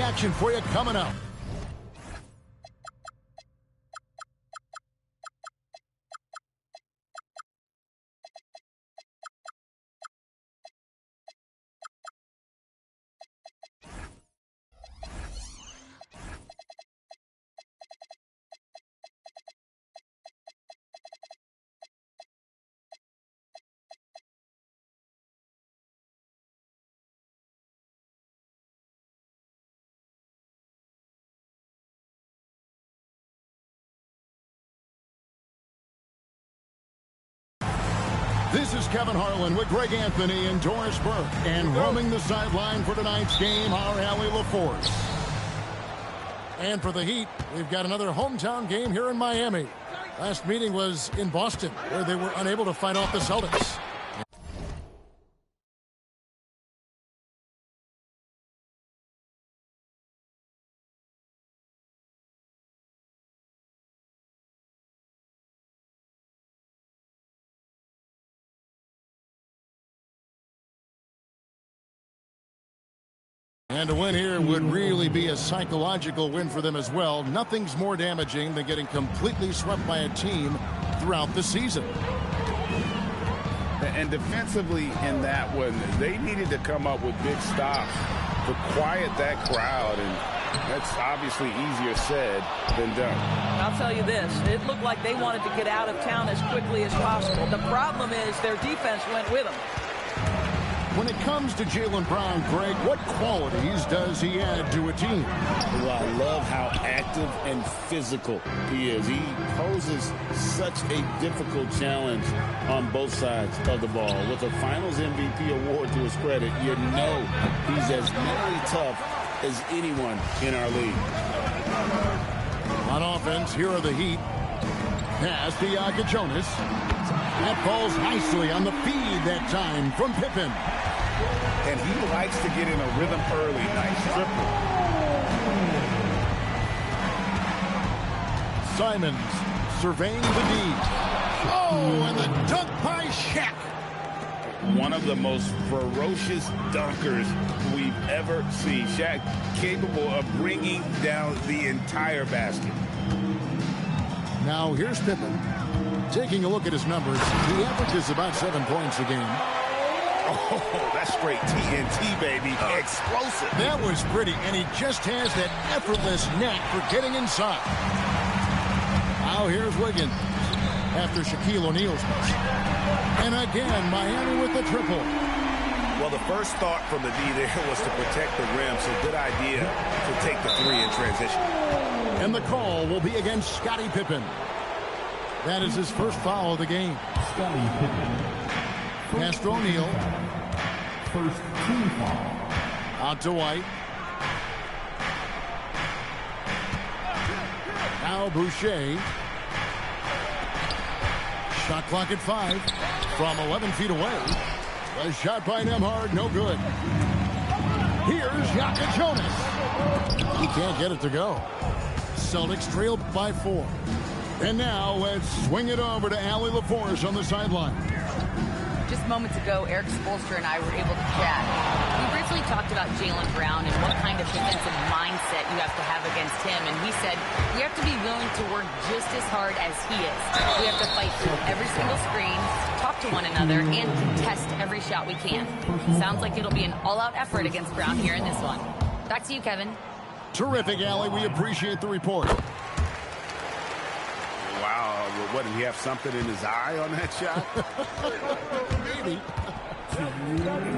action for you coming up. This is Kevin Harlan with Greg Anthony and Doris Burke. And roaming the sideline for tonight's game, our Allie LaForce. And for the Heat, we've got another hometown game here in Miami. Last meeting was in Boston, where they were unable to fight off the Celtics. And a win here would really be a psychological win for them as well. Nothing's more damaging than getting completely swept by a team throughout the season. And defensively in that one, they needed to come up with big stops to quiet that crowd. And that's obviously easier said than done. I'll tell you this. It looked like they wanted to get out of town as quickly as possible. The problem is their defense went with them. When it comes to Jaylen Brown, Greg, what qualities does he add to a team? Well, I love how active and physical he is. He poses such a difficult challenge on both sides of the ball. With a Finals MVP award to his credit, you know he's as mentally tough as anyone in our league. On offense, here are the Heat. Pass to Jonas. That falls nicely on the feed that time from Pippen. And he likes to get in a rhythm early. Nice triple. Simons surveying the D. Oh, and the dunk by Shaq. One of the most ferocious dunkers we've ever seen. Shaq capable of bringing down the entire basket. Now here's Pippen. Taking a look at his numbers, he averages about 7 points a game. Oh, that's straight TNT, baby. Explosive. That was pretty, and he just has that effortless knack for getting inside. Now here's Wiggins after Shaquille O'Neal's miss. And again, Miami with the triple. Well, the first thought from the D there was to protect the rim, so good idea to take the three in transition. And the call will be against Scottie Pippen. That is his first foul of the game. Scottie Pippen. Pass to O'Neal. First team foul. Out to White. Now Boucher. Shot clock at 5 from 11 feet away. A shot by Nembhard, no good. Here's Jonas. He can't get it to go. Celtics trailed by 4. And now let's swing it over to Allie LaForce on the sideline. Just moments ago, Eric Spoelstra and I were able to chat. We briefly talked about Jaylen Brown and what kind of defensive mindset you have to have against him. And he said, we have to be willing to work just as hard as he is. We have to fight through every single screen, talk to one another, and contest every shot we can. Sounds like it'll be an all-out effort against Brown here in this one. Back to you, Kevin. Terrific, Allie. We appreciate the report. Wow, what, did he have something in his eye on that shot? Maybe.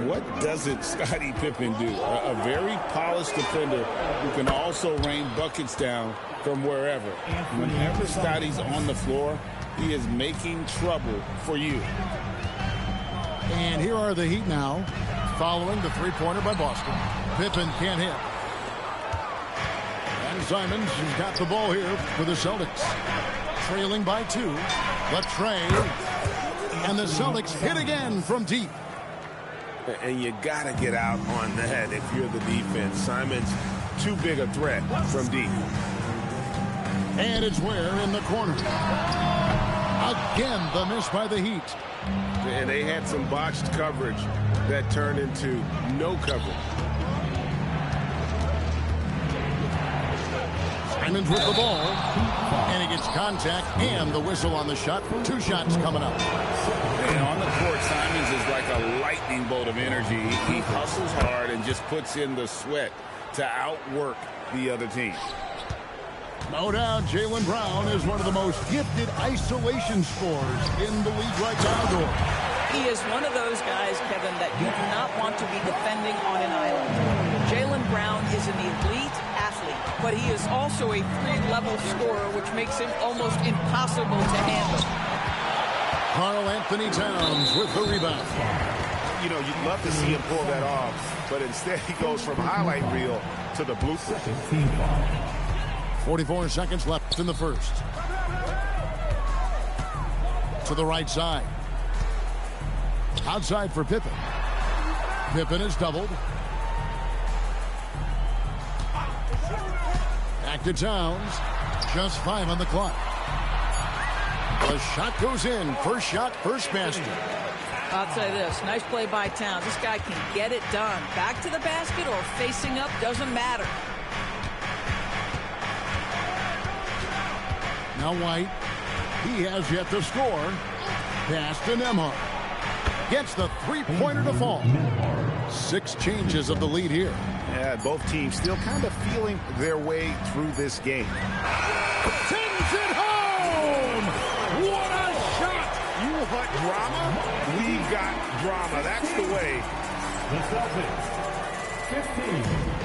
What doesn't Scottie Pippen do? A very polished defender who can also rain buckets down from wherever. Whenever Scottie's on the floor, he is making trouble for you. And here are the Heat now, following the three-pointer by Boston. Pippen can't hit. And Simons has got the ball here for the Celtics. Trailing by 2. Latrey. And the Celtics hit again from deep. And you got to get out on that if you're the defense. Simons, too big a threat from deep. And it's Ware in the corner. Again, the miss by the Heat. And they had some botched coverage that turned into no coverage. Simons with the ball. And he gets contact and the whistle on the shot. 2 shots coming up. And on the court, Simons is like a lightning bolt of energy. He hustles hard and just puts in the sweat to outwork the other team. No doubt, Jaylen Brown is one of the most gifted isolation scorers in the league right now, Gordon. He is one of those guys, Kevin, that you do not want to be defending on an island. Jaylen Brown is an elite athlete, but he is also a 3-level scorer, which makes him almost impossible to handle. Karl-Anthony Towns with the rebound. You know, you'd love to see him pull that off, but instead he goes from highlight reel to the blueprint. 44 seconds left in the first. To the right side. Outside for Pippen. Pippen is doubled. Back to Towns. Just 5 on the clock. The shot goes in. First shot, first basket. I'll tell you this, nice play by Towns. This guy can get it done. Back to the basket or facing up, doesn't matter. Now White, he has yet to score. Pass to Nembhard. Gets the 3-pointer to fall. 6 changes of the lead here. Yeah, both teams still kind of feeling their way through this game. Sends it home! What a shot! You want drama? We got drama. That's the way. The Celtics, 15.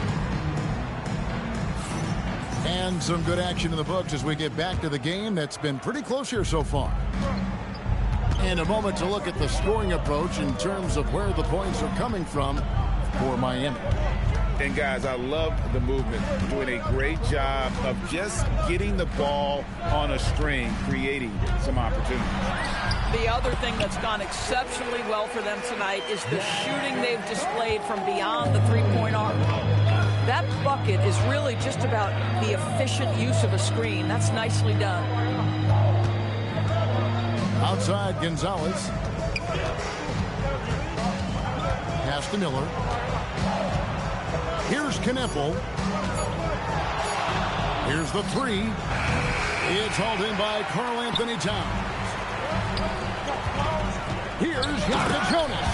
And some good action in the books as we get back to the game that's been pretty close here so far. And a moment to look at the scoring approach in terms of where the points are coming from for Miami. And guys, I love the movement. Doing a great job of just getting the ball on a string, creating some opportunities. The other thing that's gone exceptionally well for them tonight is the shooting they've displayed from beyond the 3-point arc. That bucket is really just about the efficient use of a screen. That's nicely done. Outside, Gonzalez. Pass to Miller. Here's Kneppel. Here's the 3. It's hauled in by Karl-Anthony Towns. Here's Yaka Jonas.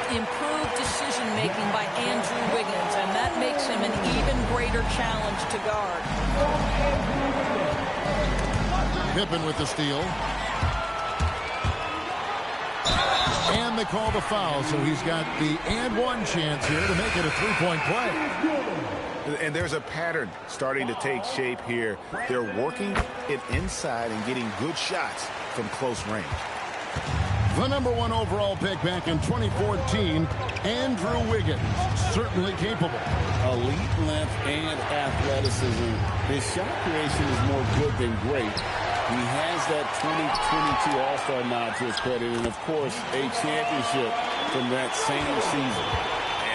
Improved decision-making by Andrew Wiggins, and that makes him an even greater challenge to guard. Pippen with the steal. And they call the foul, so he's got the and one chance here to make it a 3-point play. And there's a pattern starting to take shape here. They're working it inside and getting good shots from close range. The #1 overall pick back in 2014, Andrew Wiggins, certainly capable. Elite length and athleticism. His shot creation is more good than great. He has that 2022 All-Star nod to his credit, and of course, a championship from that same season.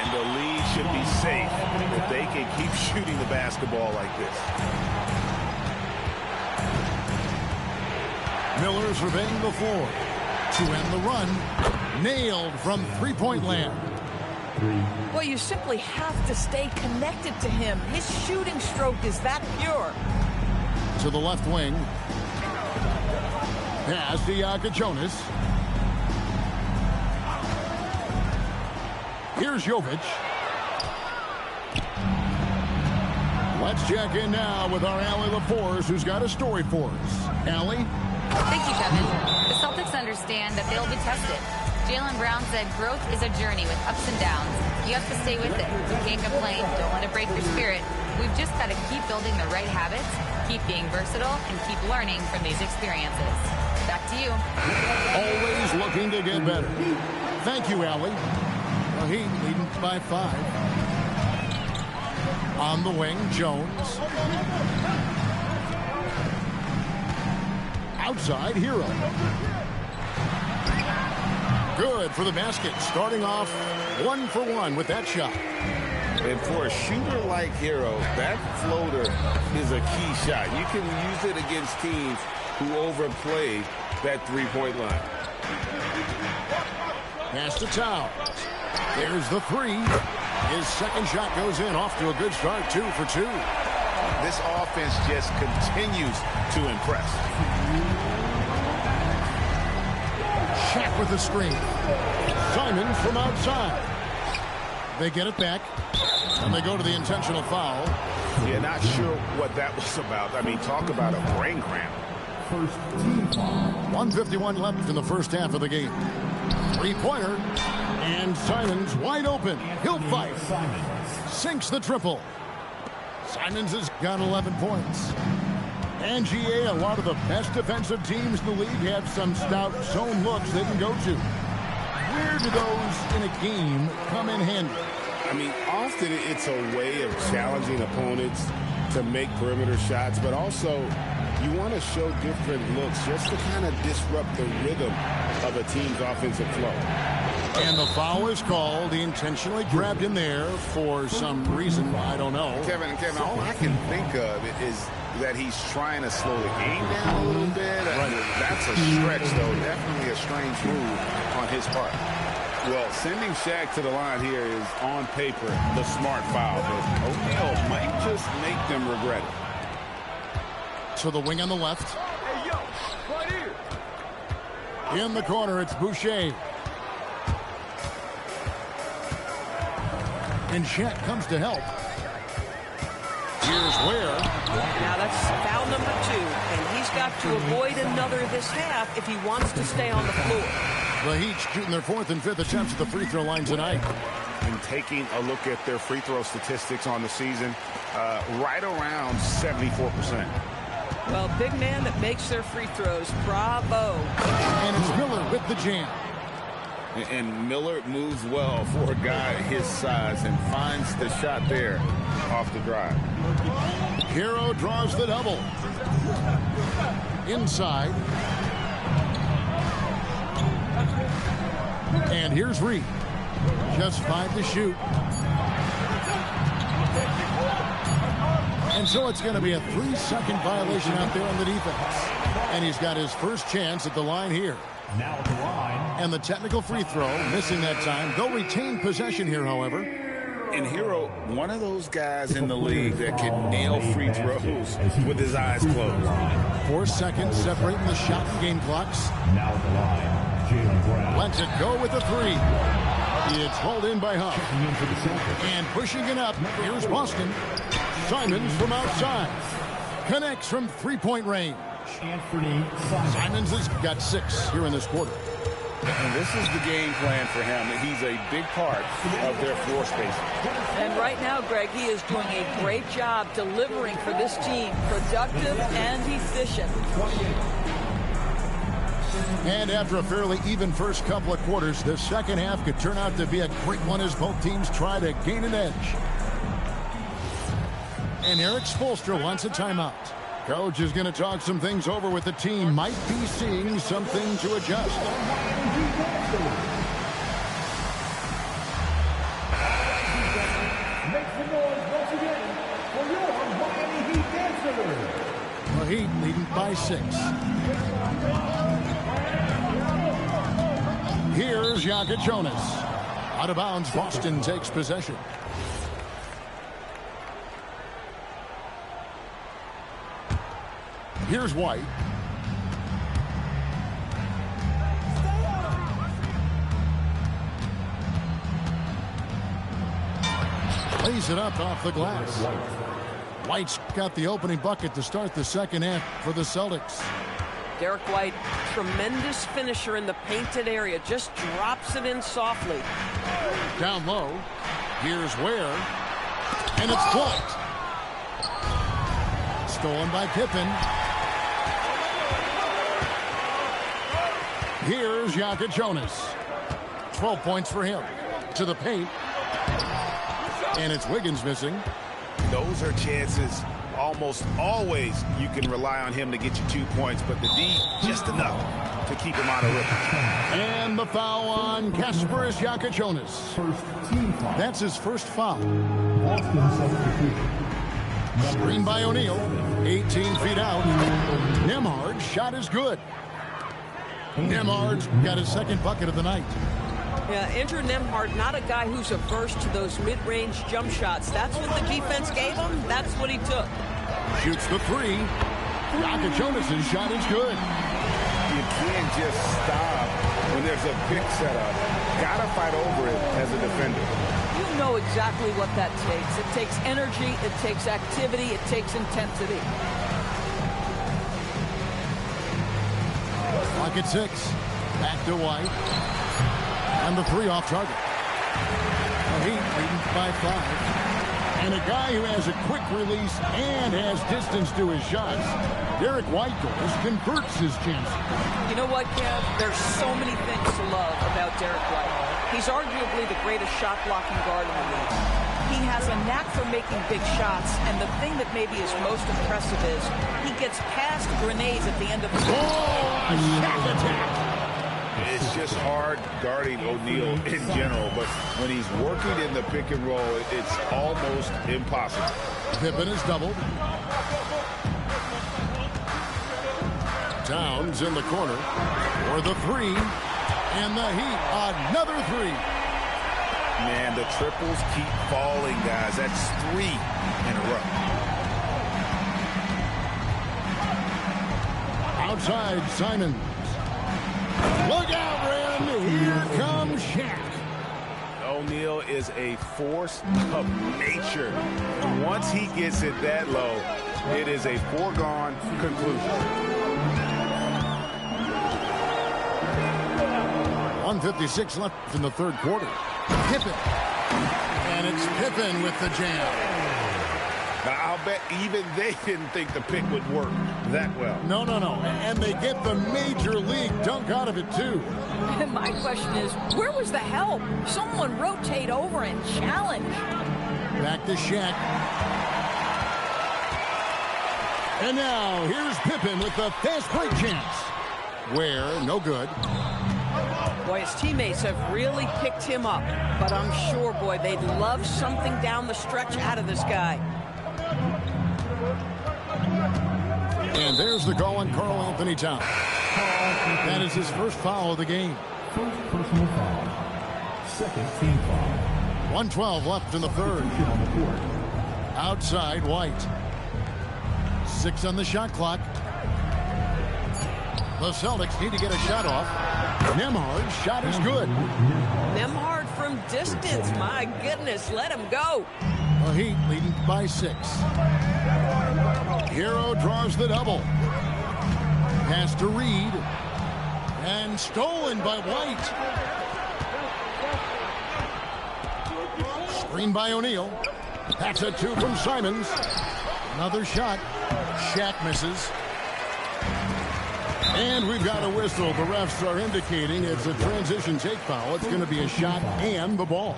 And the lead should be safe if they can keep shooting the basketball like this. Miller surveying the floor. To end the run, nailed from 3-point land. Well, you simply have to stay connected to him. His shooting stroke is that pure. To the left wing. Pass to Yaka Jonas. Here's Jovic. Let's check in now with our Allie LaForce, who's got a story for us. Allie? Thank you, Kevin. The Celtics understand that they'll be tested. Jaylen Brown said growth is a journey with ups and downs. You have to stay with it. You can't complain. Don't let it break your spirit. We've just got to keep building the right habits, keep being versatile, and keep learning from these experiences. Back to you. Always looking to get better. Thank you, Allie. The Heat leading by 5. On the wing, Jones. Outside, Hero. Good for the basket. Starting off 1 for 1 with that shot. And for a shooter like Hero, that floater is a key shot. You can use it against teams who overplay that 3-point line. Pass to Towns. There's the 3. His second shot goes in, off to a good start, 2 for 2. This offense just continues to impress. Shaq with the screen. Simons from outside. They get it back, and they go to the intentional foul. Yeah, not sure what that was about. I mean, talk about a brain cramp. First team foul. 1:51 left in the first half of the game. Three-pointer, and Simons wide open. He'll fight. Sinks the triple. Simons has got 11 points. And GA, a lot of the best defensive teams in the league have some stout zone looks they can go to. Where do those in a game come in handy? I mean, often it's a way of challenging opponents to make perimeter shots, but also you want to show different looks just to kind of disrupt the rhythm of a team's offensive flow. And the foul is called. He intentionally grabbed in there for some reason. I don't know. Kevin, all I can think of is that he's trying to slow the game down a little bit. That's a stretch, though. Definitely a strange move on his part. Well, sending Shaq to the line here is, on paper, the smart foul. But O'Neal might just make them regret it. So the wing on the left. Hey, yo, right here. In the corner, it's Boucher. And Shaq comes to help. Here's Ware. Now that's foul number 2, and he's got to avoid another this half if he wants to stay on the floor. The Heat shooting their 4th and 5th attempts at the free throw line tonight. And taking a look at their free throw statistics on the season, right around 74%. Well, big man that makes their free throws. Bravo. And it's Miller with the jam. And Miller moves well for a guy his size and finds the shot there off the drive. Hero draws the double. Inside. And here's Reed. Just 5 to shoot. And so it's going to be a 3-second violation out there on the defense. And he's got his first chance at the line here. Now at the line. And the technical free throw, missing that time. They'll retain possession here, however. And Hero, one of those guys in the league that can nail free throws with his eyes closed. 4 seconds separating the shot and game clocks. Now at the line. Jaylen Brown. Lets it go with the 3. It's hauled in by Huff. Checking in for the Celtics. And pushing it up, here's Boston. Simons from outside. Connects from 3-point range. Anthony Simons. Simons has got 6 here in this quarter. And this is the game plan for him. He's a big part of their floor space. And right now, Greg, he is doing a great job delivering for this team. Productive and efficient. And after a fairly even first couple of quarters, the second half could turn out to be a great one as both teams try to gain an edge. And Eric Spoelstra wants a timeout. Coach is going to talk some things over with the team. Might be seeing something to adjust. Make some noise once again for your Miami Heat dancers. The Heat leading by 6. Here's Jonas. Out of bounds, Boston takes possession. Here's White. Lays it up off the glass. White's got the opening bucket to start the second half for the Celtics. Derek White, tremendous finisher in the painted area. Just drops it in softly. Down low. Here's Ware. And it's blocked. Stolen by Pippen. Here's Jonas. 12 points for him. To the paint. And it's Wiggins missing. Those are chances almost always you can rely on him to get you 2 points, but the D just enough to keep him out of rhythm. And the foul on Kasparis Jonas. First team foul. That's his first foul. Boston substitution. Screen by O'Neal. 18 feet out. Nembhard's shot is good. Nembhard's got his second bucket of the night. Yeah, Andrew Nembhard, not a guy who's averse to those mid-range jump shots. That's what the defense gave him. That's what he took. Shoots the three. Jonas' shot is good. You can't just stop when there's a pick set up. Got to fight over it as a defender. You know exactly what that takes. It takes energy, it takes activity, it takes intensity. Clock at 6. Back to White. And the three off target. The Heat leading by 5. And a guy who has a quick release and has distance to his shots. Derek White goes, converts his chances. You know what, Kev? There's so many things to love about Derek White. He's arguably the greatest shot-blocking guard in the league. He has a knack for making big shots, and the thing that maybe is most impressive is he gets past grenades at the end of the game. Oh, a shot attack. It's just hard guarding O'Neal in general, but when he's working in the pick and roll, it's almost impossible. Pippen is doubled. Towns in the corner for the three. And the Heat, another three. Man, the triples keep falling, guys. That's 3 in a row. Outside, Simons. Look out, Ren. Here comes Shaq. O'Neal is a force of nature. Once he gets it that low, it is a foregone conclusion. 1:56 left in the third quarter. Pippen. And it's Pippen with the jam. I'll bet even they didn't think the pick would work that well. No. And they get the major league dunk out of it, too. And my question is, where was the help? Someone rotate over and challenge. Back to Shaq. And now, here's Pippen with the fast break chance. Where, no good. Boy, his teammates have really picked him up. But I'm sure, boy, they'd love something down the stretch out of this guy. And there's the call on Karl Anthony Towns. That is his first foul of the game. First personal foul. Second team foul. 1:12 left in the third. Outside, White. 6 on the shot clock. The Celtics need to get a shot off. Nembhard's shot is good. Nembhard from distance. My goodness, let him go. The Heat leading by 6. Hero draws the double. Pass to Reed. And stolen by White. Screen by O'Neal. That's a 2 from Simons. Another shot. Shaq misses. And we've got a whistle. The refs are indicating it's a transition take foul. It's going to be a shot and the ball.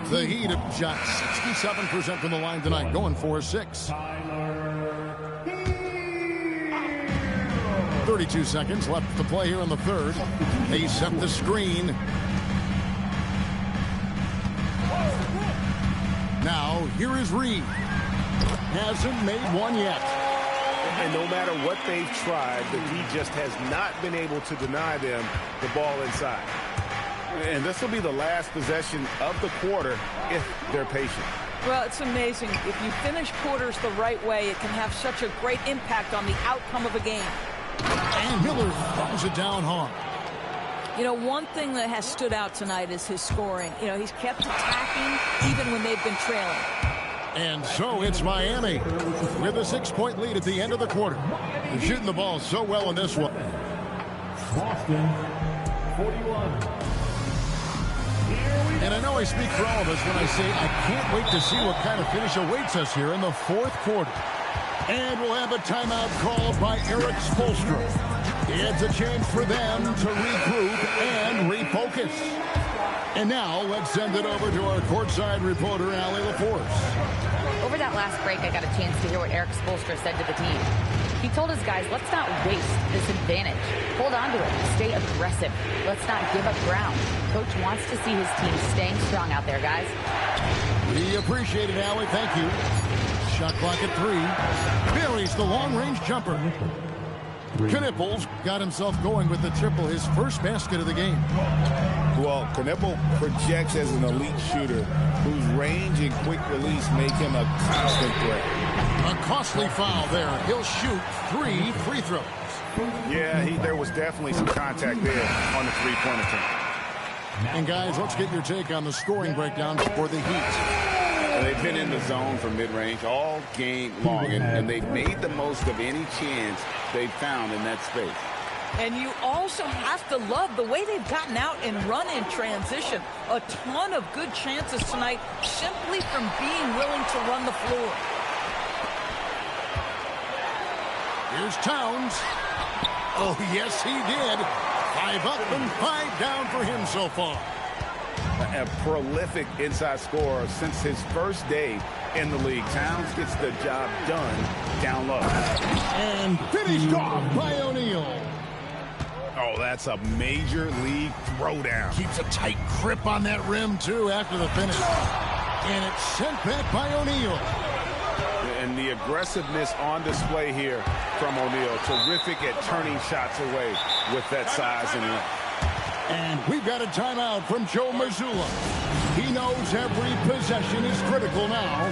The Heat have shot 67% from the line tonight, going for 6. 32 seconds left to play here in the third. They set the screen. Now, here is Reed. Hasn't made one yet. And no matter what they've tried, the Heat just has not been able to deny them the ball inside. And this will be the last possession of the quarter if they're patient. Well, it's amazing. If you finish quarters the right way, it can have such a great impact on the outcome of a game. And Miller throws it down hard. You know, one thing that has stood out tonight is his scoring. You know, he's kept attacking even when they've been trailing. And so it's Miami with a 6-point lead at the end of the quarter. They're shooting the ball so well in this one. Boston, 41. And I know I speak for all of us when I say I can't wait to see what kind of finish awaits us here in the fourth quarter. And we'll have a timeout called by Erik Spoelstra. It's a chance for them to regroup and refocus. And now let's send it over to our courtside reporter, Allie LaForce. Over that last break, I got a chance to hear what Erik Spoelstra said to the team. He told his guys, let's not waste this advantage. Hold on to it. Stay aggressive. Let's not give up ground. Coach wants to see his team staying strong out there, guys. We appreciate it, Allie. Thank you. Shot clock at 3. Buries the long-range jumper. Knipples got himself going with the triple, his first basket of the game. Well, Knipple projects as an elite shooter whose range and quick release make him a constant threat. A costly foul there. He'll shoot 3 free throws. Yeah, there was definitely some contact there on the three-point attempt. And guys, let's get your take on the scoring breakdown for the Heat. They've been in the zone for mid-range all game long, and they've made the most of any chance they've found in that space. And you also have to love the way they've gotten out and run in transition. A ton of good chances tonight simply from being willing to run the floor. Here's Towns. Oh, yes, he did. 5 up and 5 down for him so far. A prolific inside scorer since his first day in the league. Towns gets the job done down low. And finished off by O'Neal. Oh, that's a major league throwdown. Keeps a tight grip on that rim, too, after the finish. And it's sent back by O'Neal. And the aggressiveness on display here from O'Neal. Terrific at turning shots away with that size and length. And we've got a timeout from Joe Mazzulla. He knows every possession is critical now.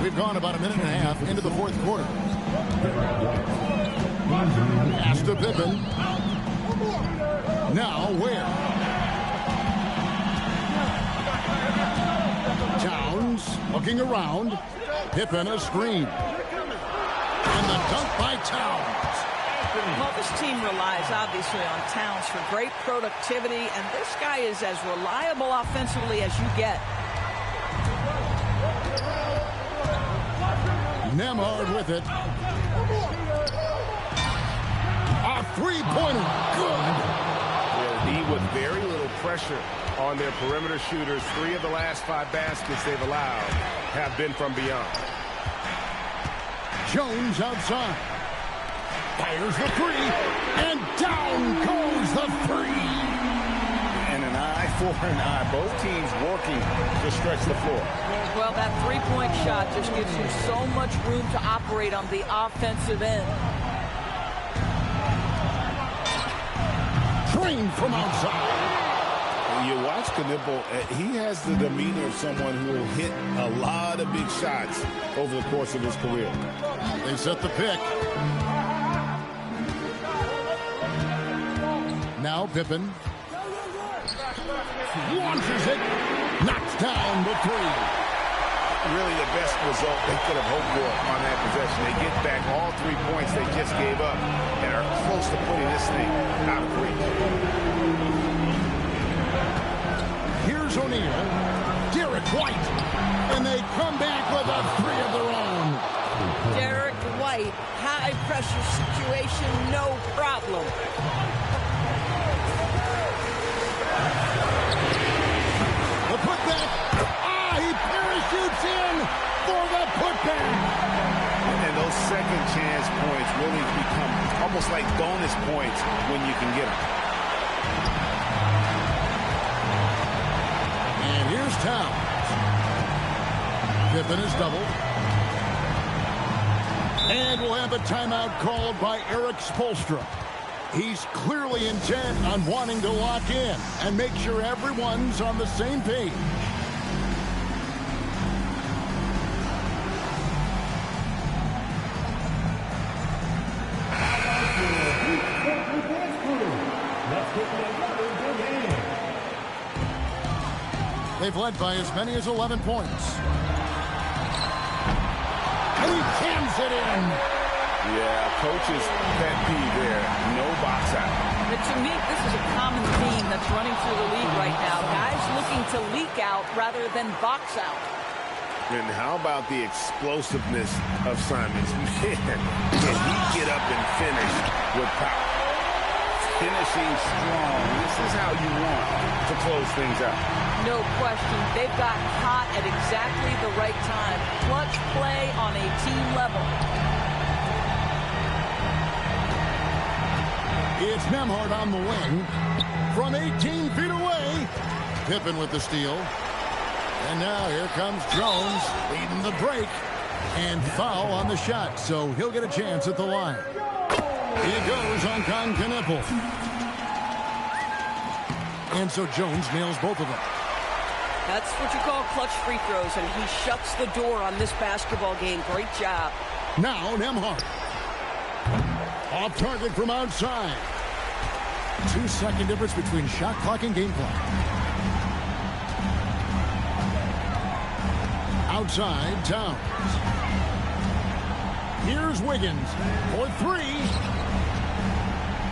We've gone about a minute and a half into the fourth quarter. Pass to Pippen. Now where? Towns looking around. Pippen a screen. And the dunk by Towns. Well, this team relies obviously on Towns for great productivity, and this guy is as reliable offensively as you get. Nembhard with it. A three-pointer. Good. With very little pressure on their perimeter shooters. 3 of the last 5 baskets they've allowed have been from beyond. Jones outside. Fires the 3. And down goes the 3. And an eye for an eye. Both teams working to stretch the floor. Well, that three-point shot just gives you so much room to operate on the offensive end. Trained from outside. You watch Knipple, he has the demeanor of someone who will hit a lot of big shots over the course of his career. They set the pick. Now Pippen. Launches it. Knocks down the 3. Really the best result they could have hoped for on that possession. They get back all 3 points they just gave up and are close to putting this thing out of reach. Here's O'Neal. Derek White. And they come back with a 3 of their own. Derek White, high pressure situation, no problem. The putback. He parachutes in for the putback. And those second chance points really become almost like bonus points when you can get them. And here's Towns. Pippen is doubled. And we'll have a timeout called by Erik Spoelstra. He's clearly intent on wanting to lock in and make sure everyone's on the same page. They've led by as many as 11 points. And he jams it in. Yeah, coach's pet peeve there. No box out. But to me, this is a common theme that's running through the league right now. Guys looking to leak out rather than box out. And how about the explosiveness of Simons? Man, can he get up and finish with power? Finishing strong. This is how you want to close things out. No question. They've got hot at exactly the right time. Clutch play on a team level. It's Nembhard on the wing. From 18 feet away. Pippen with the steal. And now here comes Jones leading the break. And foul on the shot, so he'll get a chance at the line. He goes on Knippel. And so Jones nails both of them. That's what you call clutch free throws, and he shuts the door on this basketball game. Great job. Now Nembhard. Off target from outside. 2-second difference between shot clock and game clock. Outside, Towns. Here's Wiggins for 3.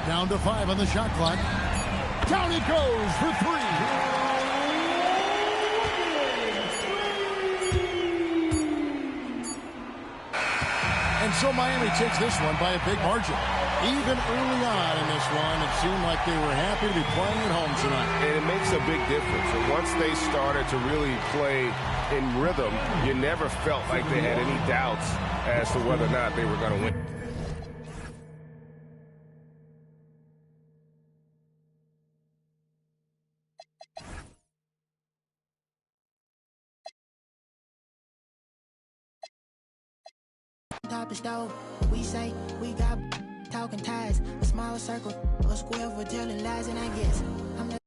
Down to 5 on the shot clock. Down it goes for 3. And so Miami takes this one by a big margin. Even early on in this one, it seemed like they were happy to be playing at home tonight. And it makes a big difference. And once they started to really play in rhythm, you never felt like they had any doubts as to whether or not they were going to win. Top is dope. We say we got talking ties. A small circle, a square for telling lies, and I guess I'm the